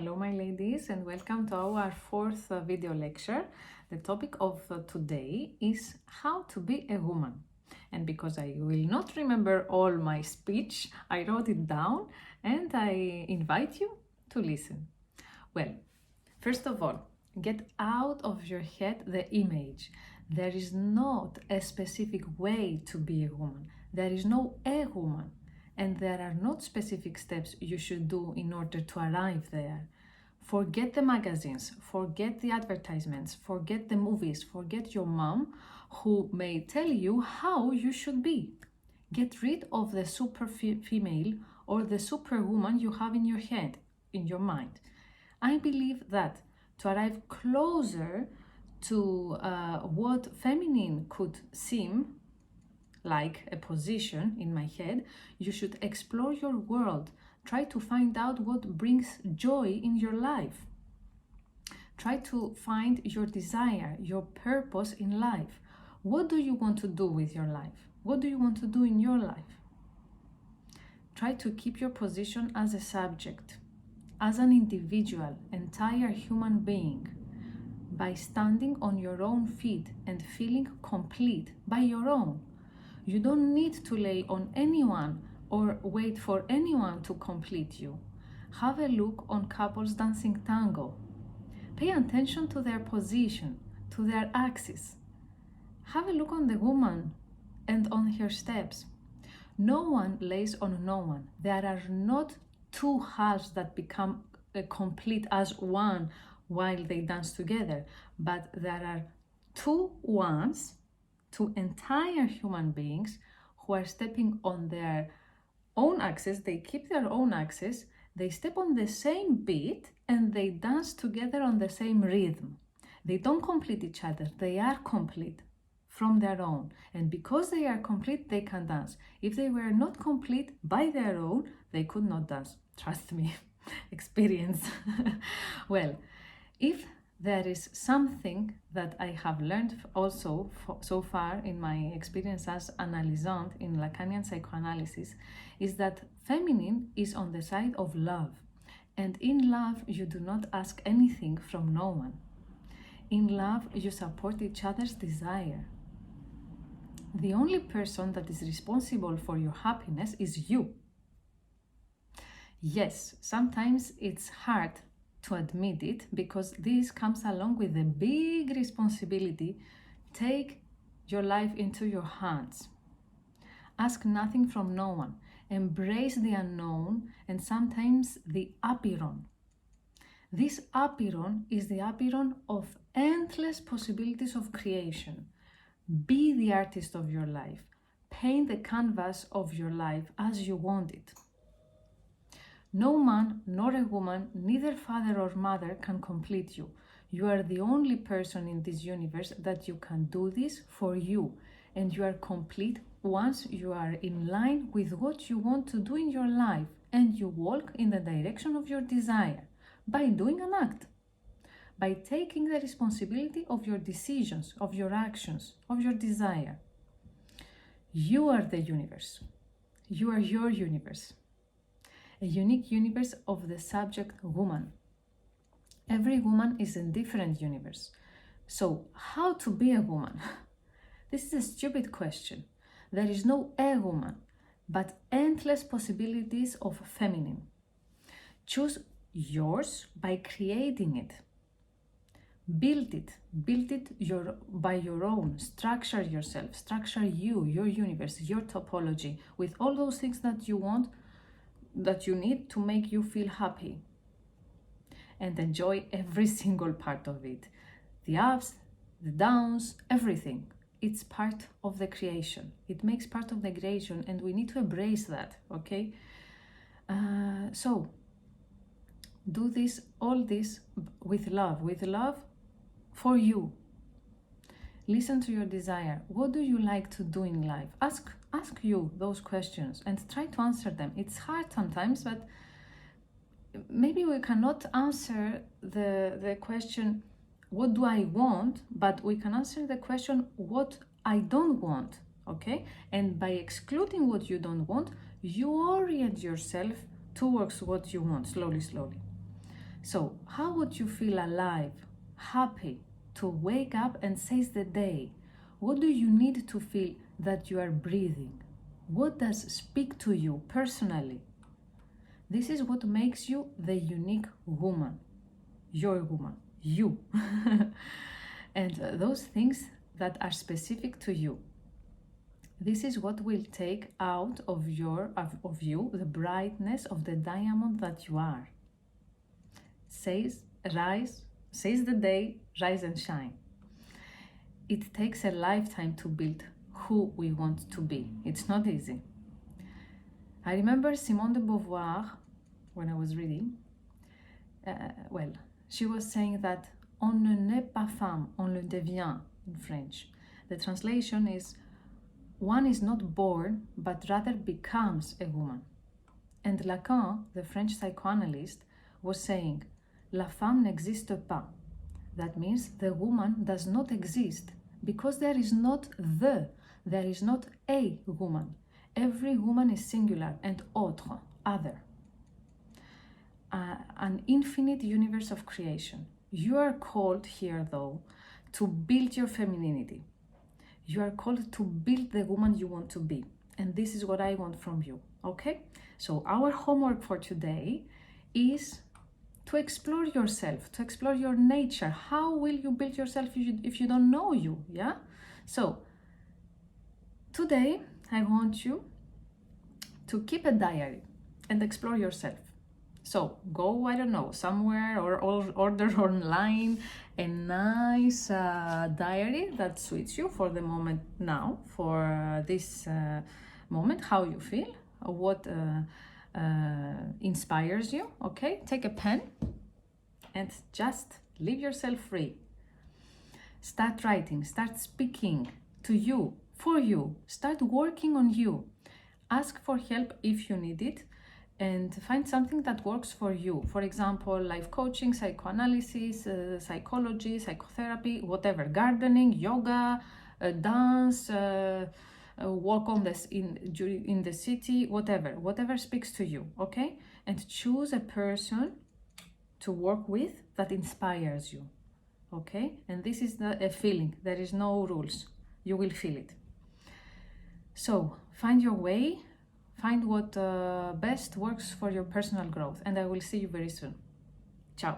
Hello my ladies and welcome to our fourth video lecture. The topic of today is how to be a woman. And because I will not remember all my speech, I wrote it down and I invite you to listen. Well, first of all, get out of your head the image. There is not a specific way to be a woman. There is no a woman. And there are not specific steps you should do in order to arrive there. Forget the magazines, forget the advertisements, forget the movies, forget your mom who may tell you how you should be. Get rid of the super female or the superwoman you have in your head, in your mind. I believe that to arrive closer to what feminine could seem like a position in my head, you should explore your world. Try to find out what brings joy in your life. Try to find your desire, your purpose in life. What do you want to do with your life? What do you want to do in your life? Try to keep your position as a subject, as an individual, entire human being, by standing on your own feet and feeling complete by your own. You don't need to lay on anyone or wait for anyone to complete you. Have a look on couples dancing tango. Pay attention to their position, to their axis. Have a look on the woman and on her steps. No one lays on no one. There are not two halves that become complete as one while they dance together, but there are two ones, two entire human beings who are stepping on their own axis. They keep their own axis, they step on the same beat, and they dance together on the same rhythm. They don't complete each other, they are complete from their own. And because they are complete, they can dance. If they were not complete by their own, they could not dance. Trust me, experience. Well, if there is something that I have learned also so far in my experience as analysant in Lacanian psychoanalysis, is that feminine is on the side of love. And in love, you do not ask anything from no one. In love, you support each other's desire. The only person that is responsible for your happiness is you. Yes, sometimes it's hard to admit it, because this comes along with a big responsibility. Take your life into your hands. Ask nothing from no one. Embrace the unknown and sometimes the apiron. This apiron is the apiron of endless possibilities of creation. Be the artist of your life. Paint the canvas of your life as you want it. No man nor a woman, neither father or mother, can complete you. You are the only person in this universe that you can do this for you. And you are complete once you are in line with what you want to do in your life and you walk in the direction of your desire by doing an act, by taking the responsibility of your decisions, of your actions, of your desire. You are the universe. You are your universe. A unique universe of the subject woman. Every woman is a different universe. So, how to be a woman? This is a stupid question. There is no a woman, but endless possibilities of feminine. Choose yours by creating it. Build it by your own. Structure yourself, structure you, your universe, your topology, with all those things that you want, that you need to make you feel happy, and enjoy every single part of it. The ups, the downs, everything. It's part of the creation. It makes part of the creation, and we need to embrace that, okay? So do this, all this with love for you. Listen to your desire. What do you like to do in life? Ask you those questions and try to answer them. It's hard sometimes, but maybe we cannot answer the question, what do I want? But we can answer the question, what I don't want, okay? And by excluding what you don't want, you orient yourself towards what you want, slowly. So how would you feel alive, happy to wake up and seize the day? What do you need to feel that you are breathing? What does speak to you personally? This is what makes you the unique woman, your woman, you. And those things that are specific to you. This is what will take out of you the brightness of the diamond that you are. Says the day, rise and shine. It takes a lifetime to build who we want to be. It's not easy. I remember Simone de Beauvoir, when I was reading, she was saying that on ne naît pas femme, on le devient in French. The translation is, one is not born, but rather becomes a woman. And Lacan, the French psychoanalyst, was saying, la femme n'existe pas. That means the woman does not exist, because there is not a woman. Every woman is singular and autre, other. An infinite universe of creation. You are called here, though, to build your femininity. You are called to build the woman you want to be. And this is what I want from you, okay? So our homework for today is to explore yourself, to explore your nature. How will you build yourself if you don't know you, yeah? So today I want you to keep a diary and explore yourself. So go, I don't know, somewhere or order online a nice diary that suits you for the moment now, for this moment, how you feel, what inspires you, okay? Take a pen and just leave yourself free. Start writing, start speaking to you, for you. Start working on you. Ask for help if you need it, and find something that works for you. For example, life coaching, psychoanalysis, psychology, psychotherapy, whatever, gardening, yoga, dance, walk in the city, whatever speaks to you, okay? And choose a person to work with that inspires you, okay? And this is a feeling. There is no rules. You will feel it. So find your way. Find what best works for your personal growth, and I will see you very soon. Ciao.